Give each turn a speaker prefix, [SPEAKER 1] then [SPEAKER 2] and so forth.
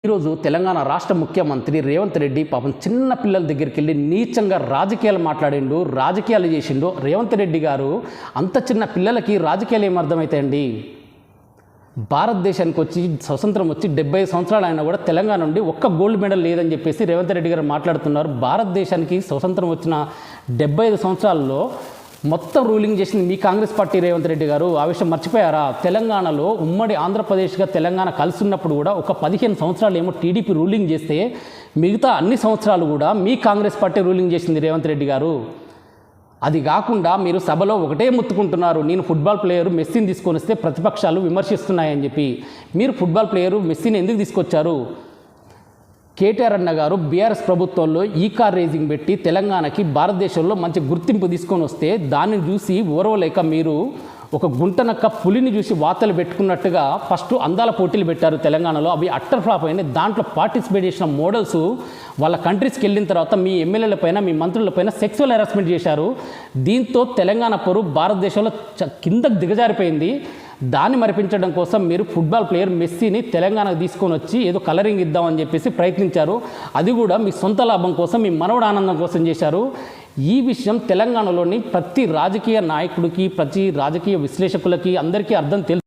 [SPEAKER 1] ఈరోజు తెలంగాణ రాష్ట్ర ముఖ్యమంత్రి రేవంత్ రెడ్డి పాపం చిన్న పిల్లల దగ్గరికి వెళ్ళి నీచంగా రాజకీయాలు మాట్లాడిండు, రాజకీయాలు చేసిండు. రేవంత్ రెడ్డి గారు అంత చిన్న పిల్లలకి రాజకీయాలు ఏమర్థమవుతాయండి? భారతదేశానికి వచ్చి స్వతంత్రం వచ్చి 75 సంవత్సరాలు అయినా కూడా తెలంగాణ నుండి ఒక్క గోల్డ్ మెడల్ లేదని చెప్పేసి రేవంత్ రెడ్డి గారు మాట్లాడుతున్నారు. భారతదేశానికి స్వతంత్రం వచ్చిన 75 సంవత్సరాల్లో మొత్తం రూలింగ్ చేసింది మీ కాంగ్రెస్ పార్టీ. రేవంత్ రెడ్డి గారు ఆ విషయం మర్చిపోయారా? తెలంగాణలో ఉమ్మడి ఆంధ్రప్రదేశ్గా తెలంగాణ కలిసి ఉన్నప్పుడు కూడా ఒక 15 సంవత్సరాలు ఏమో టీడీపీ రూలింగ్ చేస్తే మిగతా అన్ని సంవత్సరాలు కూడా మీ కాంగ్రెస్ పార్టీ రూలింగ్ చేసింది రేవంత్ రెడ్డి గారు. అది కాకుండా మీరు సభలో ఒకటే ముత్తుకుంటున్నారు, నేను ఫుట్బాల్ ప్లేయరు మెస్సీని తీసుకొని వస్తే ప్రతిపక్షాలు విమర్శిస్తున్నాయని చెప్పి. మీరు ఫుట్బాల్ ప్లేయరు మెస్సీని ఎందుకు తీసుకొచ్చారు? కేటీఆర్ అన్న గారు బీఆర్ఎస్ ప్రభుత్వంలో ఈ కార్ రేసింగ్ పెట్టి తెలంగాణకి భారతదేశంలో మంచి గుర్తింపు తీసుకొని వస్తే దాన్ని చూసి ఓర్వలేక మీరు ఒక గుంటనక్క పులిని చూసి వార్తలు పెట్టుకున్నట్టుగా ఫస్ట్ అందాల పోటీలు పెట్టారు తెలంగాణలో. అవి అట్టర్ ఫ్లాప్ అయినాయి. దాంట్లో పార్టిసిపేట్ చేసిన మోడల్స్ వాళ్ళ కంట్రీస్కి వెళ్ళిన తర్వాత మీ ఎమ్మెల్యేలపైన మీ మంత్రులపైన సెక్సువల్ హెరాస్మెంట్ చేశారు. దీంతో తెలంగాణ పరువు భారతదేశంలో కిందకు దిగజారిపోయింది. దాన్ని మరిపించడం కోసం మీరు ఫుట్బాల్ ప్లేయర్ మెస్సీని తెలంగాణకు తీసుకొని వచ్చి ఏదో కలరింగ్ ఇద్దామని చెప్పేసి ప్రయత్నించారు. అది కూడా మీ సొంత లాభం కోసం, మీ మనవడ ఆనందం కోసం చేశారు. ఈ విషయం తెలంగాణలోని ప్రతి రాజకీయ నాయకుడికి, ప్రతి రాజకీయ విశ్లేషకులకి అందరికీ అర్థం తెలుసు.